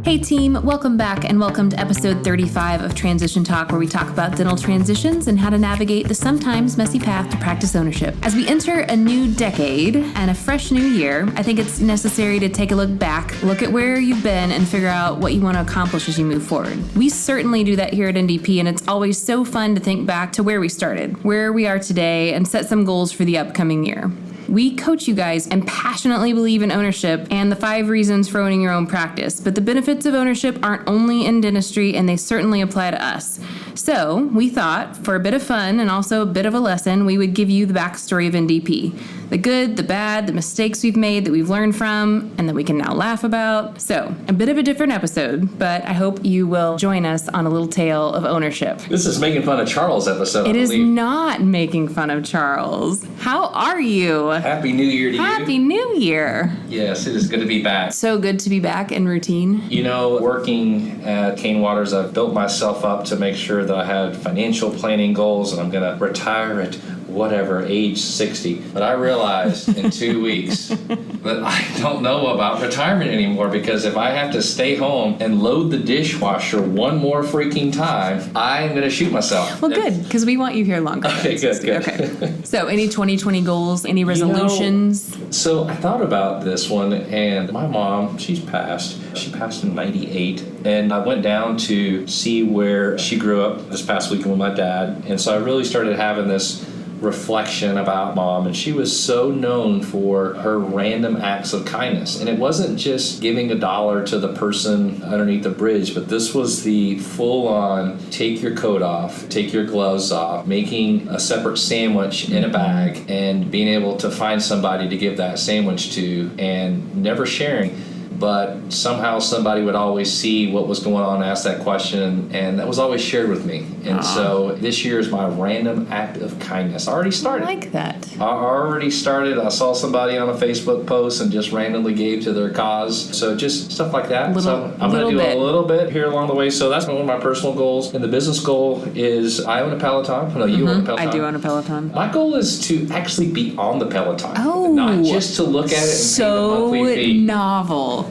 Hey team, welcome back and welcome to episode 35 of Transition Talk, where we talk about dental transitions and how to navigate the sometimes messy path to practice ownership. As we enter a new decade and a fresh new year, I think it's necessary to take a look back, look at where you've been, and figure out what you want to accomplish as you move forward. We certainly do that here at NDP, and it's always so fun to think back to where we started, where we are today, and set some goals for the upcoming year. We coach you guys and passionately believe in ownership and the 5 reasons for owning your own practice, but the benefits of ownership aren't only in dentistry, and they certainly apply to us. So we thought, for a bit of fun and also a bit of a lesson, we would give you the backstory of NDP. The good, the bad, the mistakes we've made that we've learned from, and that we can now laugh about. So, a bit of a different episode, but I hope you will join us on a little tale of ownership. This is making fun of Charles episode, It is not making fun of Charles. How are you? Happy New Year to you. Happy New Year. Yes, it is good to be back. So good to be back in routine. You know, working at Cane Waters, I've built myself up to make sure that I had financial planning goals, and I'm going to retire at whatever, age 60. But I realized in 2 weeks that I don't know about retirement anymore, because if I have to stay home and load the dishwasher one more freaking time, I'm going to shoot myself. Well, good, because we want you here longer. Okay, good. Okay. So any 2020 goals, any resolutions? So I thought about this one, and my mom, she's passed. She passed in 98, and I went down to see where she grew up this past weekend with my dad, and so I really started having this reflection about Mom, and she was so known for her random acts of kindness. And it wasn't just giving $1 to the person underneath the bridge, but this was the full-on take your coat off, take your gloves off, making a separate sandwich in a bag, and being able to find somebody to give that sandwich to, and never sharing. But somehow somebody would always see what was going on, ask that question, and that was always shared with me. And so this year is my random act of kindness. I already started. I like that. I already started. I saw somebody on a Facebook post and just randomly gave to their cause. So just stuff like that. So I'm going to do a little bit here along the way. So that's one of my personal goals. And the business goal is I own a Peloton. No, you own a Peloton. I do own a Peloton. My goal is to actually be on the Peloton. Oh. Not just to look at it and pay the monthly fee. Novel.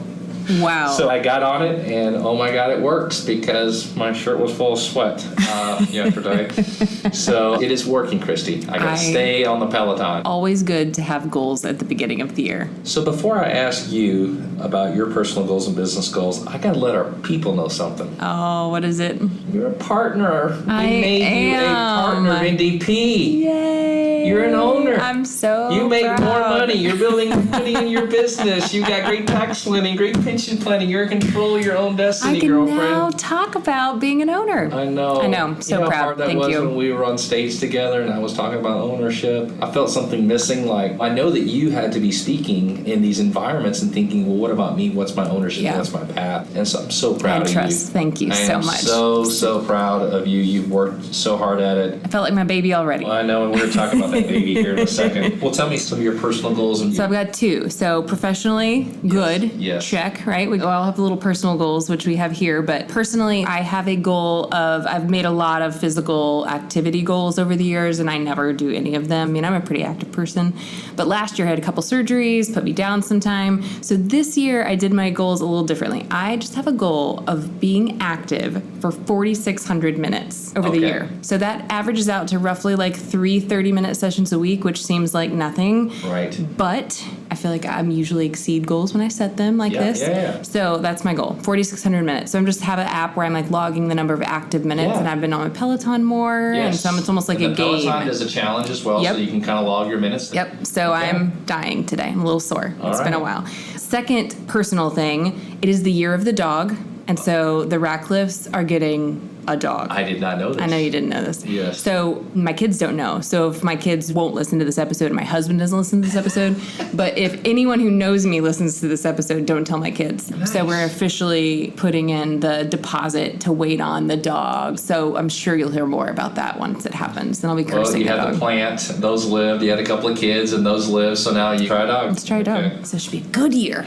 Wow. So I got on it, and oh my God, it works, because my shirt was full of sweat yesterday. So it is working, Christy. I got to stay on the Peloton. Always good to have goals at the beginning of the year. So before I ask you about your personal goals and business goals, I got to let our people know something. Oh, what is it? You're a partner. We made you a am. partner of NDP. Yay. You're an owner. I'm so You make proud. more money. You're building money in your business. You got great tax planning, great pension planning. You're in control of your own destiny, I can girlfriend. now talk about being an owner. I know. I'm so you know proud. How hard that Thank was you. when we were on stage together and I was talking about ownership. I felt something missing. Like, I know that you had to be speaking in these environments and thinking, well, what about me? What's my ownership? Yeah. What's my path? And so I'm so proud And of trust. you. Thank you so much. So proud of you. You've worked so hard at it. I felt like my baby already. Well, I know, and we're going to talk about that baby here in a second. Well, tell me some of your personal goals. And So I've got 2. So professionally, good. Yes. Check, right? We all have little personal goals, which we have here. But personally, I have a goal of, I've made a lot of physical activity goals over the years, and I never do any of them. I mean, I'm a pretty active person. But last year I had a couple surgeries, put me down some time. So this year I did my goals a little differently. I just have a goal of being active for 4,600 minutes over the year. So that averages out to roughly like 3 30-minute sessions a week, which seems like nothing. Right. But I feel like I'm usually exceed goals when I set them like this. Yeah. So that's my goal, 4,600 minutes. So I'm just have an app where I'm like logging the number of active minutes, and I've been on my Peloton more, and so it's almost like a game. Peloton does a challenge as well, so you can kind of log your minutes. Yep. So I'm dying today. I'm a little sore. It's been a while. Second personal thing, it is the year of the dog, and so the Ratcliffes are getting a dog. I did not know this. I know you didn't know this. Yes. So my kids don't know. So if my kids won't listen to this episode, and my husband doesn't listen to this episode, but if anyone who knows me listens to this episode, don't tell my kids. Nice. So we're officially putting in the deposit to wait on the dog. So I'm sure you'll hear more about that once it happens. Then I'll be cursing the dog. Well, you had the plant, those lived. You had a couple of kids, and those lived. So now you try a dog. Let's try a dog. So it should be a good year.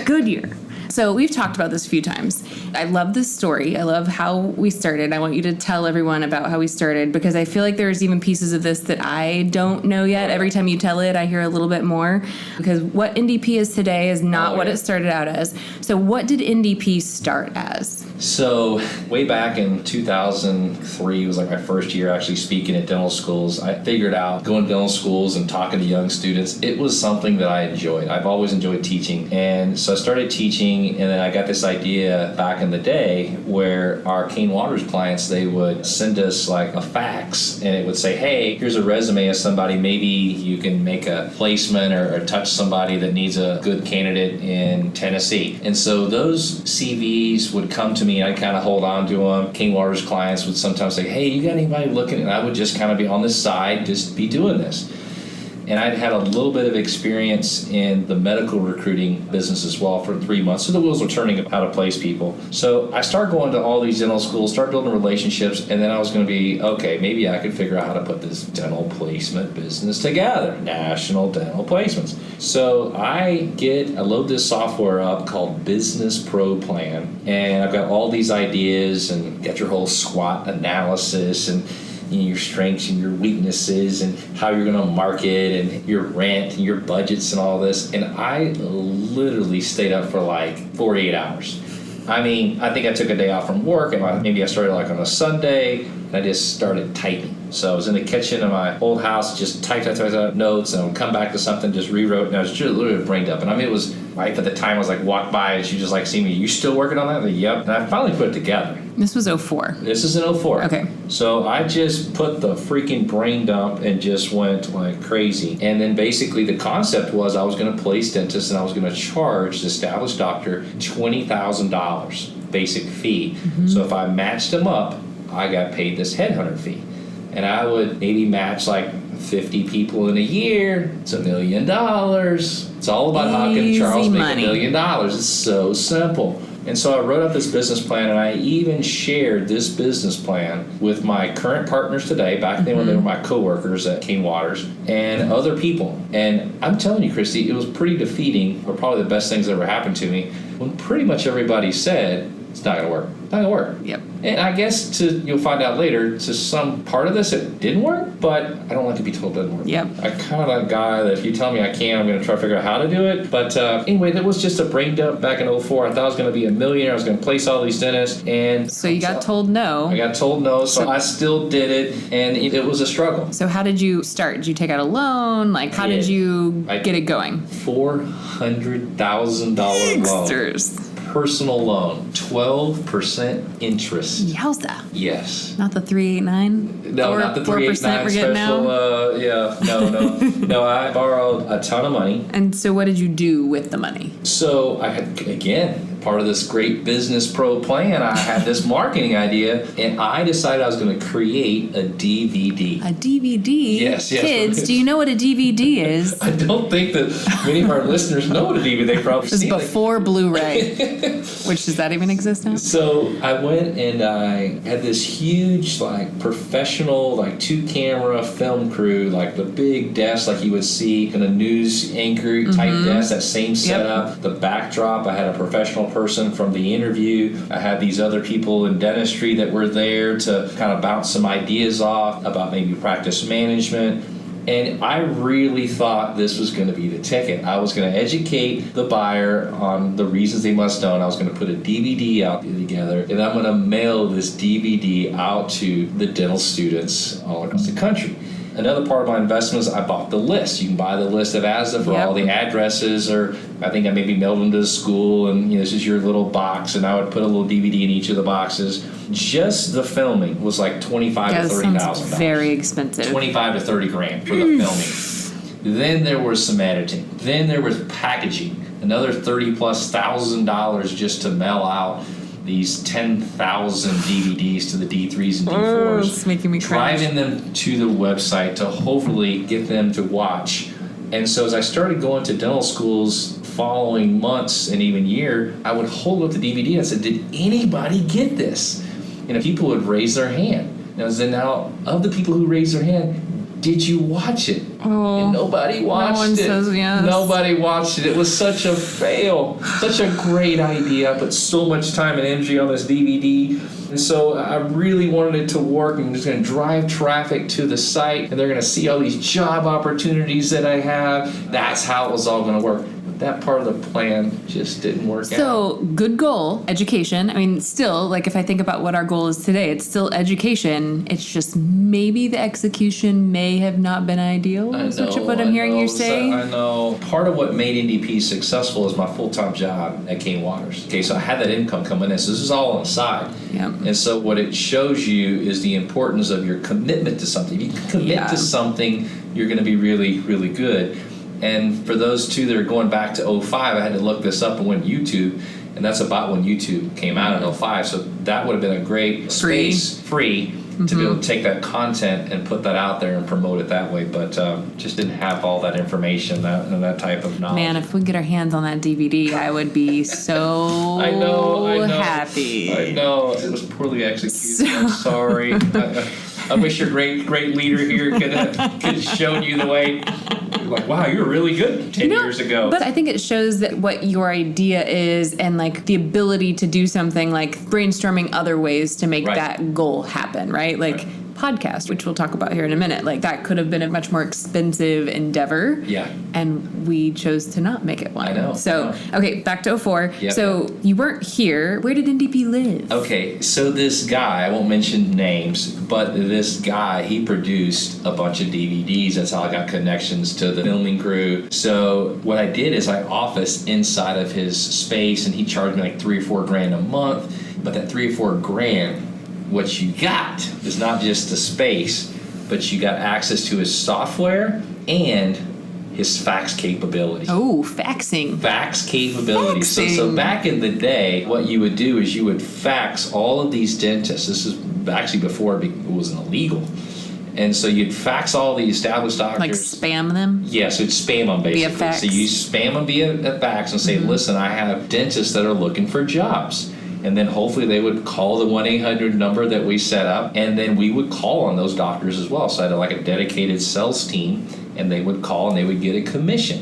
Good year. So we've talked about this a few times. I love this story. I love how we started. I want you to tell everyone about how we started, because I feel like there's even pieces of this that I don't know yet. Every time you tell it, I hear a little bit more, because what NDP is today is not what it started out as. So what did NDP start as? So way back in 2003 was like my first year actually speaking at dental schools. I figured out going to dental schools and talking to young students, it was something that I enjoyed. I've always enjoyed teaching. And so I started teaching, and then I got this idea back in the day where our Kane Waters clients, they would send us like a fax, and it would say, hey, here's a resume of somebody. Maybe you can make a placement or touch somebody that needs a good candidate in Tennessee. And so those CVs would come to me, and I'd kind of hold on to them. King Waters clients would sometimes say, hey, you got anybody looking? And I would just kind of be on the side, just be doing this. And I'd had a little bit of experience in the medical recruiting business as well for 3 months. So the wheels were turning of how to place people. So I started going to all these dental schools, start building relationships, and then I was going to be, okay, maybe I could figure out how to put this dental placement business together, national dental placements. So I load this software up called Business Pro Plan, and I've got all these ideas and got your whole SWOT analysis and your strengths and your weaknesses and how you're going to market and your rent and your budgets and all this. And I literally stayed up for like 48 hours. I mean, I think I took a day off from work, and maybe I started like on a Sunday, and I just started typing. So I was in the kitchen of my old house, just typed notes, and I would come back to something, just rewrote, and I was just literally brained up. And I mean, it was, my wife at the time was like, walked by, and she just like, see me, you still working on that? I'm like, yep. And I finally put it together. This was 04. This is in 04. Okay. So I just put the freaking brain dump and just went like crazy. And then basically the concept was I was going to place dentists, and I was going to charge the established doctor $20,000 basic fee. Mm-hmm. So if I matched them up, I got paid this headhunter fee. And I would maybe match like 50 people in a year. It's $1 million. It's all about how can Charles make $1 million. It's so simple. And so I wrote up this business plan, and I even shared this business plan with my current partners today, back then when they were my coworkers at King Waters, and other people. And I'm telling you, Christy, it was pretty defeating, or probably the best things that ever happened to me, when pretty much everybody said, it's not going to work. Not going to work. Yep. And I guess you'll find out later, to some part of this, it didn't work, but I don't like to be told it didn't work. Yep. I'm kind of that guy that if you tell me I can, I'm going to try to figure out how to do it. But anyway, that was just a brain dump back in 04. I thought I was going to be a millionaire. I was going to place all these dentists. And so you got told no. I got told no, so I still did it, and it was a struggle. So how did you start? Did you take out a loan? Like, how did you get it going? $400,000 loan. Personal loan, 12% interest. Yowza. Yes. Not the 389? No, not the 389 special. No, I borrowed a ton of money. And so what did you do with the money? So I had, again, part of this great Business Pro plan, I had this marketing idea, and I decided I was going to create a DVD. A DVD? Yes. Kids, do you know what a DVD is? I don't think that many of our listeners know what a DVD. They probably This is before Blu-ray. Which, does that even exist now? So I went and I had this huge, like, professional, like, 2-camera film crew, like the big desk like you would see in a news anchor type desk, that same setup. Yep. The backdrop, I had a professional person from the interview. I had these other people in dentistry that were there to kind of bounce some ideas off about maybe practice management. And I really thought this was going to be the ticket. I was going to educate the buyer on the reasons they must know, and I was going to put a DVD out together, and I'm going to mail this DVD out to the dental students all across the country. Another part of my investment is I bought the list. You can buy the list of ASDA for all the addresses, or I think I maybe mailed them to the school, and this is your little box, and I would put a little DVD in each of the boxes. Just the filming was like $25,000 to $30,000. Very expensive. $25,000 to $30,000 for the filming. Then there was some editing. Then there was packaging. Another $30,000+ just to mail out these 10,000 DVDs to the D3s and D4s. It's making me cringe. Driving them to the website to hopefully get them to watch. And so as I started going to dental schools following months and even year, I would hold up the DVD and said, did anybody get this? And if people would raise their hand. Now, of the people who raised their hand, did you watch it? Oh, And nobody watched no one it. says yes. Nobody watched it. It was such a fail. Such a great idea. I put so much time and energy on this DVD. And so I really wanted it to work. I'm just going to drive traffic to the site, and they're going to see all these job opportunities that I have. That's how it was all going to work. But that part of the plan just didn't work out. So, good goal, education. I mean, still, like if I think about what our goal is today, it's still education. It's just maybe the execution may have not been ideal. I know, What I'm hearing you say. I know. Part of what made NDP successful is my full-time job at Kane Waters. Okay, so I had that income coming in. So this is all on the side. Yeah. And so what it shows you is the importance of your commitment to something. If you can commit to something, you're going to be really, really good. And for those two that are going back to 05, I had to look this up and went YouTube. And that's about when YouTube came out in 05. So that would have been a great space, free, to be able to take that content and put that out there and promote it that way. But just didn't have all that information, that type of knowledge. Man, if we could get our hands on that DVD, I would be so I know. happy. I know. It was poorly executed. I'm sorry. I wish your great leader here could have shown you the way. Like, wow, you were really good 10 years ago. But I think it shows that what your idea is and like the ability to do something like brainstorming other ways to make that goal happen, right? Like podcast, which we'll talk about here in a minute. Like that could have been a much more expensive endeavor. Yeah. And we chose to not make it one. I know. So, okay, back to 04. Yep. So you weren't here. Where did NDP live? Okay, so this guy, I won't mention names, but this guy, he produced a bunch of DVDs. That's how I got connections to the filming crew. So what I did is I officed inside of his space, and he charged me like $3 or $4 grand a month. But that $3 or $4 grand, what you got is not just the space, but you got access to his software and his fax capabilities. Oh, faxing. Fax capabilities. So back in the day, what you would do is you would fax all of these dentists. This is actually before it was illegal. And so you'd fax all the established doctors. Like spam them? Yeah, so you'd spam them basically. Via fax. So you spam them via fax and say, listen, I have dentists that are looking for jobs. And then hopefully they would call the 1-800 number that we set up, and then we would call on those doctors as well. So I had like a dedicated sales team, and they would call and they would get a commission.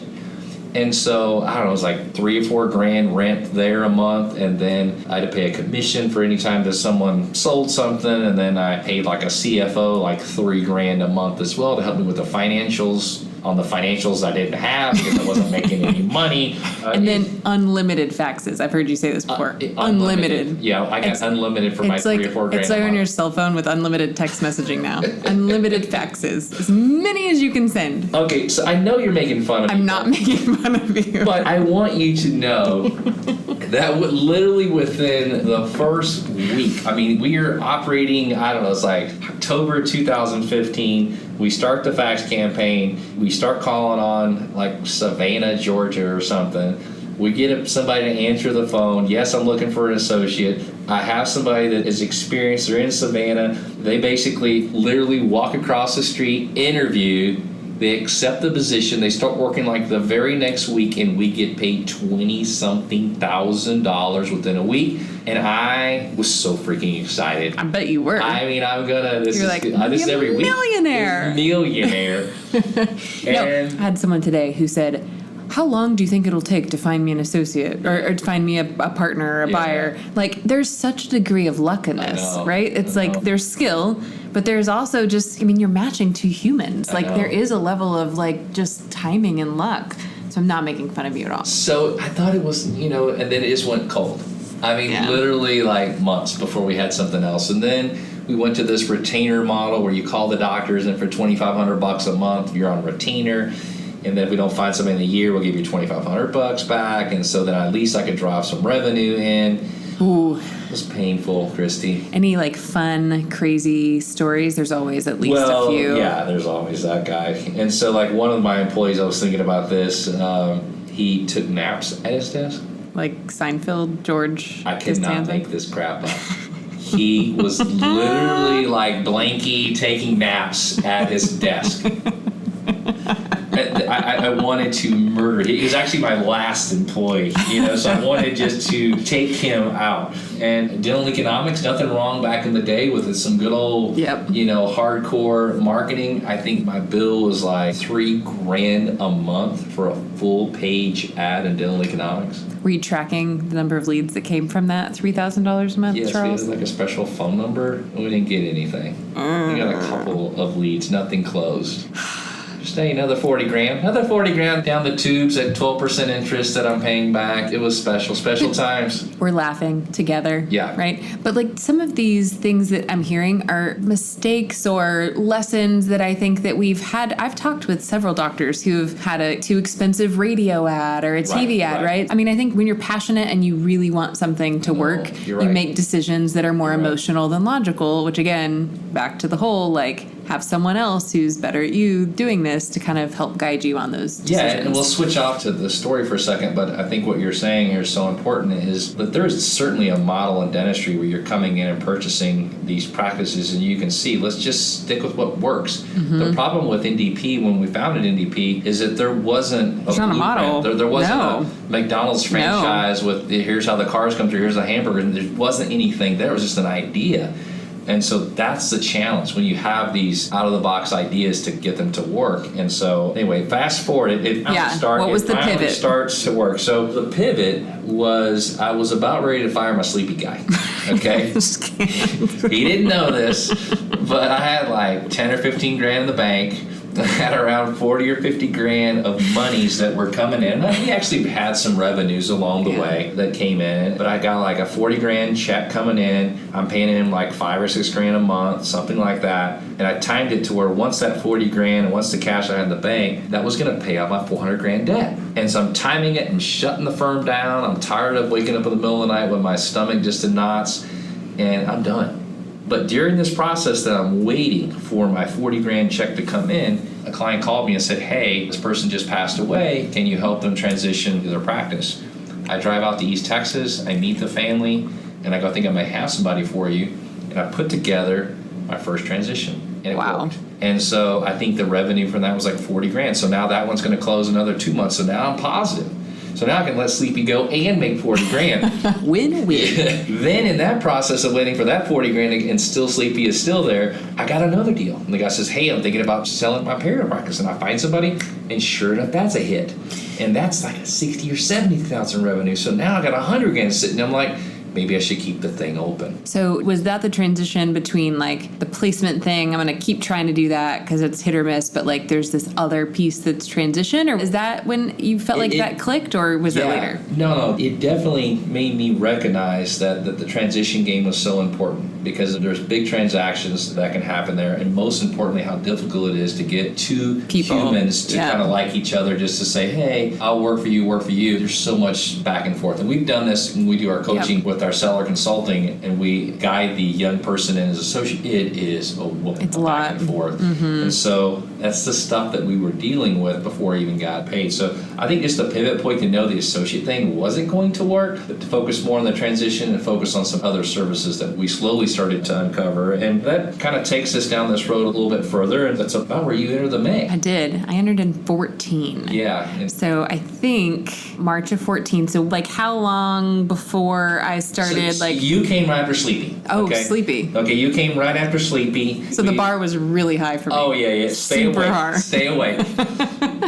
And so, I don't know, it was like $3 or $4 grand rent there a month, and then I had to pay a commission for any time that someone sold something, and then I paid like a CFO like $3 grand a month as well to help me with the financials. On the financials I didn't have because I wasn't making any money. And then unlimited faxes. I've heard you say this before. Unlimited. Yeah, I got unlimited for my $3 or $4 grand. It's like on your cell phone with unlimited text messaging now. Unlimited faxes. As many as you can send. Okay, so I know you're making fun of me. I'm not making fun of you. But I want you to know that literally within the first week, I mean, we are operating, I don't know, it's like October 2015. We start the fax campaign. We start calling on like Savannah, Georgia or something. We get somebody to answer the phone. Yes, I'm looking for an associate. I have somebody that is experienced. They're in Savannah. They basically literally walk across the street, interview. They accept the position. They start working like the very next week, and we get paid $20-something thousand within a week. And I was so freaking excited. I bet you were. I mean, I'm gonna. This You're is like, this is every week. Millionaire. Millionaire. I had someone today who said, how long do you think it'll take to find me an associate or to find me a partner or a buyer? Like, there's such a degree of luck in this, right? It's like there's skill, but there's also just, I mean, you're matching two humans. Like, there is a level of, like, just timing and luck. So I'm not making fun of you at all. So I thought it was, and then it just went cold. I mean, literally like months before we had something else. And then we went to this retainer model where you call the doctors, and for $2,500 a month, you're on retainer. And then if we don't find somebody in a year, we'll give you $2,500 back. And so then at least I could drive some revenue in. Ooh. It was painful, Christy. Any like fun, crazy stories? There's always at least a few. Yeah, there's always that guy. And so like one of my employees, I was thinking about this, he took naps at his desk. Like Seinfeld, George. I cannot make this crap up. He was literally like Blanky taking naps at his desk. I wanted to murder him. He was actually my last employee, so I wanted just to take him out. And dental economics, nothing wrong back in the day with some good old, hardcore marketing. I think my bill was like $3,000 a month for a full page ad in dental economics. Were you tracking the number of leads that came from that $3,000 a month, yes, Charles? we had like a special phone number, and we didn't get anything. We got a couple of leads, nothing closed. Just another $40,000 down the tubes at 12% interest that I'm paying back. It was special times. We're laughing together. Yeah. Right? But like some of these things that I'm hearing are mistakes or lessons that I think that we've had. I've talked with several doctors who've had a too expensive radio ad or a TV ad, right? I mean, I think when you're passionate and you really want something to work, you make decisions that are more emotional than logical, which again, back to the whole, have someone else who's better at you doing this to kind of help guide you on those decisions. Yeah, and we'll switch off to the story for a second, but I think what you're saying here is so important is that there is certainly a model in dentistry where you're coming in and purchasing these practices and you can see, let's just stick with what works. Mm-hmm. The problem with NDP, when we founded NDP, is that there wasn't a model. There wasn't a McDonald's franchise with here's how the cars come through, here's a hamburger, and there wasn't anything there. It was just an idea. And so that's the challenge when you have these out-of-the-box ideas to get them to work. And so anyway, fast forward, it finally starts to work. So the pivot was I was about ready to fire my sleepy guy, okay? He didn't know this, but I had like 10 or 15 grand in the bank. I had around 40 or 50 grand of monies that were coming in. And we actually had some revenues along the way that came in, but I got like a 40 grand check coming in. I'm paying him like 5 or 6 grand a month, something like that. And I timed it to where once that 40 grand and once the cash I had in the bank, that was going to pay off my 400 grand debt. And so I'm timing it and shutting the firm down. I'm tired of waking up in the middle of the night with my stomach just in knots, and I'm done. But during this process that I'm waiting for my 40 grand check to come in, a client called me and said, hey, this person just passed away. Can you help them transition to their practice? I drive out to East Texas. I meet the family, and I go, I think I might have somebody for you. And I put together my first transition, and it worked. And so I think the revenue from that was like 40 grand. So now that one's going to close another 2 months. So now I'm positive. So now I can let Sleepy go and make 40 grand. Win-win. Then in that process of waiting for that 40 grand and still Sleepy is still there, I got another deal. And the guy says, hey, I'm thinking about selling my perio practice. And I find somebody, and sure enough, that's a hit. And that's like a 60 or 70,000 revenue. So now I got 100 grand sitting. I'm like, maybe I should keep the thing open. So was that the transition between like the placement thing? I'm going to keep trying to do that because it's hit or miss, but like there's this other piece that's transition? Or is that when you felt like that clicked, or was it later? No, it definitely made me recognize that the transition game was so important because there's big transactions that can happen there, and most importantly, how difficult it is to get two humans to kind of like each other, just to say, hey, I'll work for you. There's so much back and forth. And we've done this when we do our coaching with our seller consulting, and we guide the young person in as associate. It is a whooping back and forth. Mm-hmm. And so that's the stuff that we were dealing with before I even got paid. So I think just the pivot point to know the associate thing wasn't going to work, but to focus more on the transition and focus on some other services that we slowly started to uncover. And that kind of takes us down this road a little bit further, and that's about where you entered the May. I did. I entered in 14. Yeah. So I think March of 14. So like how long before I started? So you came right after Sleepy. Oh, okay? Sleepy. Okay, you came right after Sleepy. So the bar was really high for me. Oh, yeah. Stay away.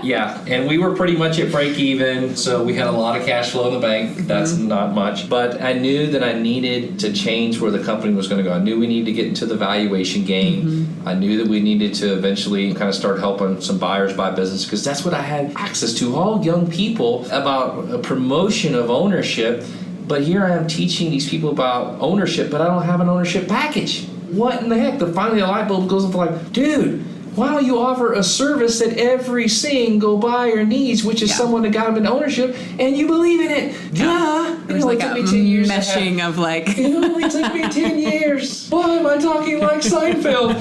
Yeah, and we were pretty much at break even, so we had a lot of cash flow in the bank. That's not much. But I knew that I needed to change where the company was going to go. I knew we needed to get into the valuation game. Mm-hmm. I knew that we needed to eventually kind of start helping some buyers buy business, because that's what I had access to, all young people, about a promotion of ownership. But here I am teaching these people about ownership, but I don't have an ownership package. What in the heck? Finally a light bulb goes off, like, dude, why don't you offer a service that every single buyer needs, which is someone that got them in ownership, and you believe in it? Duh! There's like a meshing of like... It only took me 10 years. Why am I talking like Seinfeld?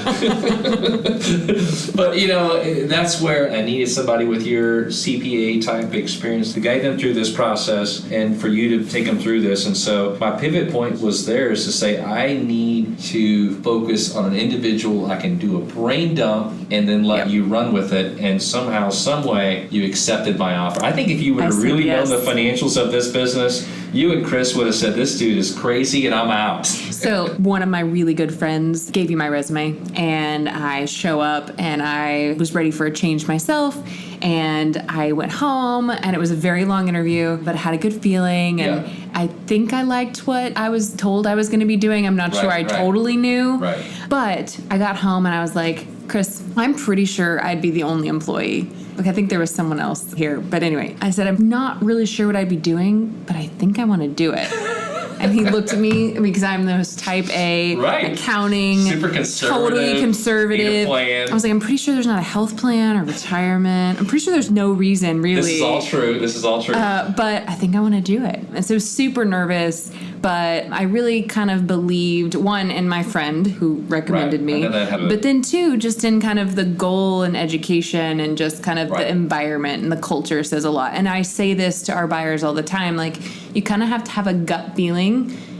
But, that's where I needed somebody with your CPA-type experience to guide them through this process and for you to take them through this. And so my pivot point was there is to say, I need to focus on an individual. I can do a brain dump and then let you run with it, and somehow, some way, you accepted my offer. I think if you would have really known the financials of this business, you and Chris would have said, this dude is crazy and I'm out. So one of my really good friends gave you my resume, and I show up and I was ready for a change myself, and I went home, and it was a very long interview, but I had a good feeling, and I think I liked what I was told I was going to be doing. I'm not sure I totally knew, but I got home and I was like, Chris, I'm pretty sure I'd be the only employee. Like, I think there was someone else here. But anyway, I said, I'm not really sure what I'd be doing, but I think I want to do it. And he looked at me because I'm the most type A, accounting, super conservative, totally conservative. I was like, I'm pretty sure there's not a health plan or retirement. I'm pretty sure there's no reason, really. This is all true. But I think I want to do it. And so super nervous, but I really kind of believed, one, in my friend who recommended me, but then two, just in kind of the goal and education and just kind of the environment and the culture says a lot. And I say this to our buyers all the time, like, you kind of have to have a gut feeling.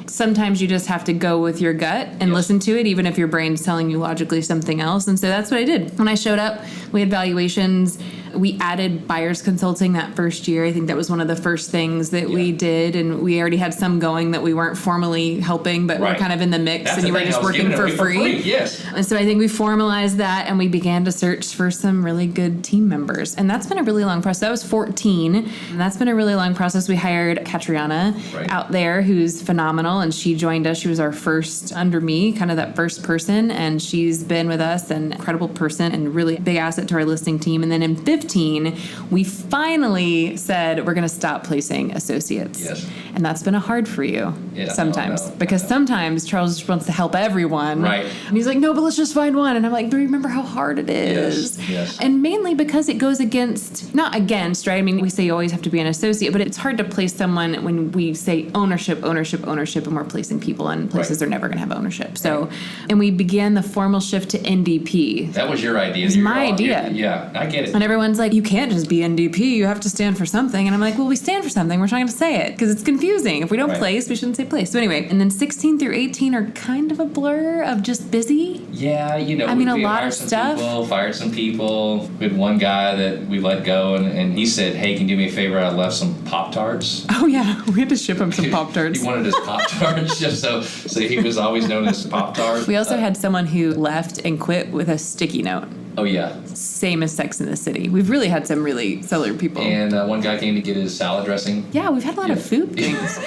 Sometimes you just have to go with your gut and listen to it, even if your brain's telling you logically something else. And so that's what I did. When I showed up, we had valuations. We added buyer's consulting that first year. I think that was one of the first things that we did. And we already had some going that we weren't formally helping, but we're kind of in the mix, and you were just working for free. Yes. And so I think we formalized that, and we began to search for some really good team members. And that's been a really long process. That was 14. And that's been a really long process. We hired Katriana out there, who's phenomenal, and she joined us. She was our first under me, kind of that first person, and she's been with us, an incredible person and really big asset to our listing team. And then in 15, we finally said we're going to stop placing associates. Yes. And that's been hard for you sometimes, because sometimes Charles just wants to help everyone. Right. And he's like, no, but let's just find one. And I'm like, but remember how hard it is. Yes. And mainly because it goes against, not against, right? I mean, we say you always have to be an associate, but it's hard to place someone when we say ownership, and we're placing people in places they're never going to have ownership. So, and we began the formal shift to NDP. That was your idea. It was my idea. Yeah, I get it. And everyone's like, you can't just be NDP. You have to stand for something. And I'm like, well, we stand for something. We're trying to say it because it's confusing. If we don't place, we shouldn't say place. So anyway, and then 16 through 18 are kind of a blur of just busy. Yeah, you know, I mean, we a lot hired of some stuff. People, fired some people. We had one guy that we let go, and he said, hey, can you do me a favor? I left some Pop-Tarts. Oh, yeah. We had to ship him some Pop-Tarts. He wanted his Pop-Tarts, just so he was always known as Pop-Tart. We also had someone who left and quit with a sticky note. Oh, yeah. Same as Sex in the City. We've really had some really stellar people. And one guy came to get his salad dressing. Yeah, we've had a lot of food things.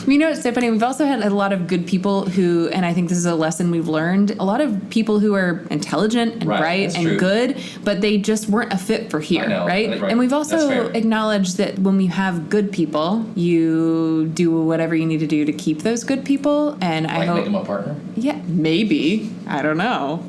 You know, it's so funny. We've also had a lot of good people who, and I think this is a lesson we've learned, a lot of people who are intelligent and bright and good, but they just weren't a fit for here, right? And we've also acknowledged that when we have good people, you do whatever you need to do to keep those good people. And I hope... make them a partner? Yeah, maybe. I don't know.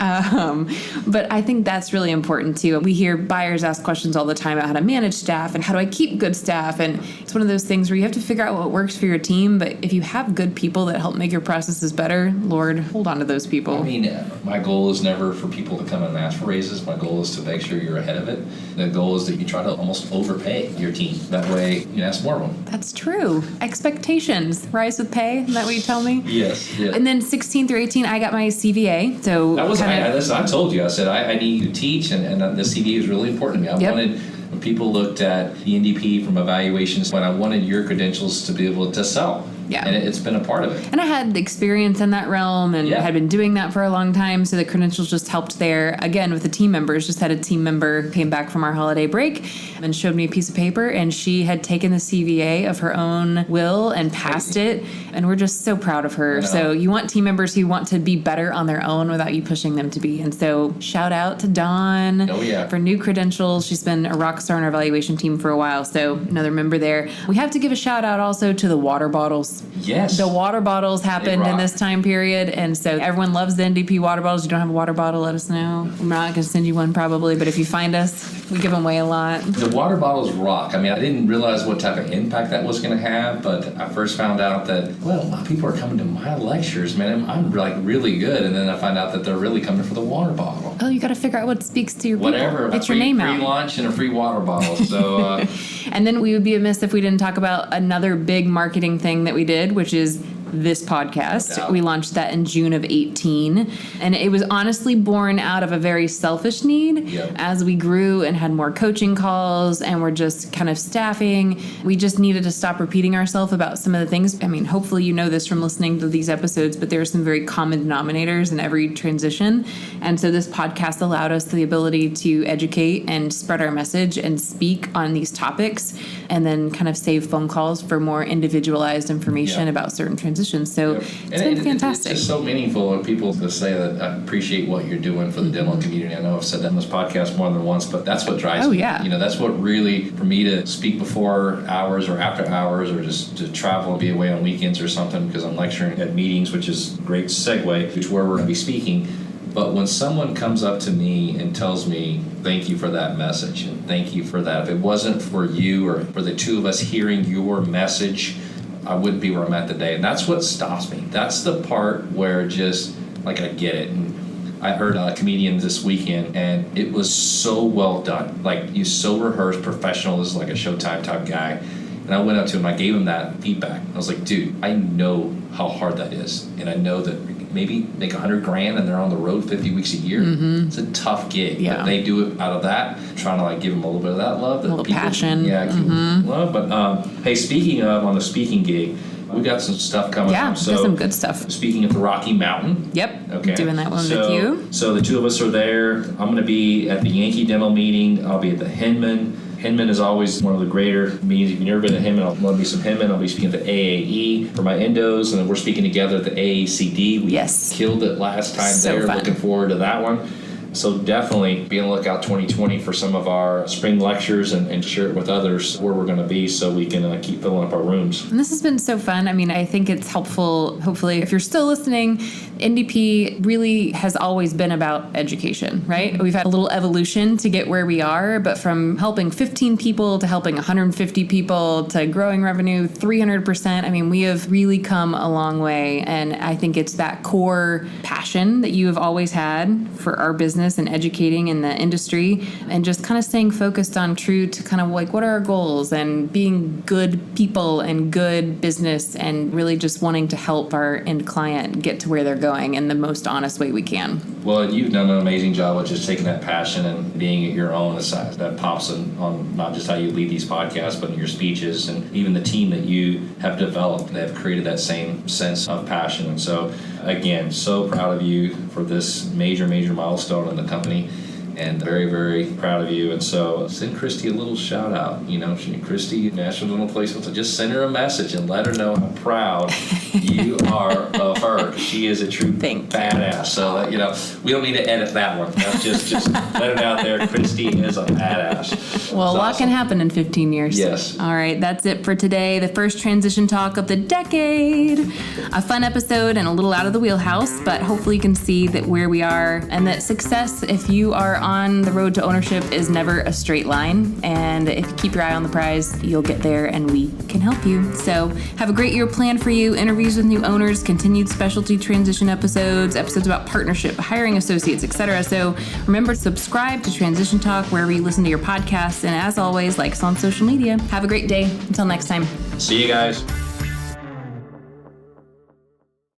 But I think that's really important too. We hear buyers ask questions all the time about how to manage staff and how do I keep good staff. And it's one of those things where you have to figure out what works for your team. But if you have good people that help make your processes better, Lord, hold on to those people. I mean, my goal is never for people to come and ask for raises. My goal is to make sure you're ahead of it. The goal is that you try to almost overpay your team. That way you ask more of them. That's true. Expectations rise with pay. Isn't that what you tell me? Yes. And then 16 through 18, I got my CVA. So that was I told you. I said I need to teach, and the CVA is really important to me. I wanted, when people looked at the NDP from evaluations, when I wanted your credentials to be able to sell. Yeah. And it's been a part of it. And I had experience in that realm and had been doing that for a long time. So the credentials just helped there. Again, with the team members, just had a team member came back from our holiday break and showed me a piece of paper. And she had taken the CVA of her own will and passed it. And we're just so proud of her. So you want team members who want to be better on their own without you pushing them to be. And so shout out to Dawn for new credentials. She's been a rock star in our evaluation team for a while. So another member there. We have to give a shout out also to the water bottles. Yes. The water bottles happened in this time period, and so everyone loves the NDP water bottles. You don't have a water bottle, let us know. I'm not going to send you one probably, but if you find us, we give them away a lot. The water bottles rock. I mean, I didn't realize what type of impact that was going to have, but I first found out that, well, my people are coming to my lectures, man. I'm like really good, and then I find out that they're really coming for the water bottle. Oh, you got to figure out what speaks to your whatever. People. It's your name out. Free lunch and a free water bottle. So, and then we would be amiss if we didn't talk about another big marketing thing that we did, which is this podcast. Yeah. We launched that in June of 18. And it was honestly born out of a very selfish need. Yep. As we grew and had more coaching calls and we're just kind of staffing, we just needed to stop repeating ourselves about some of the things. I mean, hopefully you know this from listening to these episodes, but there are some very common denominators in every transition. And so this podcast allowed us the ability to educate and spread our message and speak on these topics, and then kind of save phone calls for more individualized information about certain transitions. So it's been fantastic. It's just so meaningful when people to say that I appreciate what you're doing for the dental community. I know I've said that in this podcast more than once, but that's what drives me. Yeah. You know, that's what really, for me to speak before hours or after hours, or just to travel and be away on weekends or something, because I'm lecturing at meetings, which is a great segue, which is where we're going to be speaking. But when someone comes up to me and tells me, thank you for that message, and thank you for that. If it wasn't for you or for the two of us hearing your message, I wouldn't be where I'm at today. And that's what stops me. That's the part where just, like, I get it. And I heard a comedian this weekend, and it was so well done. Like, he's so rehearsed, professional. This is like a Showtime type guy. And I went up to him, I gave him that feedback. I was like, dude, I know how hard that is. And I know that maybe make $100,000 and they're on the road 50 weeks a year. Mm-hmm. It's a tough gig. Yeah. But they do it out of that. I'm trying to, like, give them a little bit of that love. That a little people, passion. Yeah, love. But hey, speaking of on the speaking gig, we've got some stuff coming up. Yeah, So, there's some good stuff. Speaking at the Rocky Mountain. Yep. Okay. Doing that one with you. So the two of us are there. I'm going to be at the Yankee Dental meeting. I'll be at the Hinman. Hinman is always one of the greater meetings. If you've never been to Hinman, I'll love me some Hinman. I'll be speaking at the AAE for my endos, and then we're speaking together at the AACD. We killed it last time there. Fun. Looking forward to that one. So definitely be on the lookout 2020 for some of our spring lectures and share it with others where we're going to be so we can keep filling up our rooms. And this has been so fun. I mean, I think it's helpful, hopefully, if you're still listening. NDP really has always been about education, right? We've had a little evolution to get where we are, but from helping 15 people to helping 150 people to growing revenue 300%, I mean, we have really come a long way. And I think it's that core passion that you have always had for our business and educating in the industry, and just kind of staying focused on true to kind of like what are our goals and being good people and good business, and really just wanting to help our end client get to where they're going in the most honest way we can. Well, you've done an amazing job of just taking that passion and being at your own. That pops on not just how you lead these podcasts, but in your speeches, and even the team that you have developed. They have created that same sense of passion. And so, again, so proud of you for this major milestone in the company, and very, very proud of you. And so send Christy a little shout out. You know, Christy, National Dental Placement, so just send her a message and let her know how proud you are of her. She is a true badass. So, you know, we don't need to edit that one. That's just let it out there. Christy is a badass. Well, a lot can happen in 15 years. Yes. All right, that's it for today. The first transition talk of the decade. A fun episode and a little out of the wheelhouse, but hopefully you can see that where we are, and that success, if you are on the road to ownership, is never a straight line. And if you keep your eye on the prize, you'll get there, and we can help you. So have a great year planned for you. Interviews with new owners, continued specialty transition episodes about partnership, hiring associates, etc. So remember to subscribe to Transition Talk wherever you listen to your podcasts. And as always, like us on social media. Have a great day. Until next time. See you guys.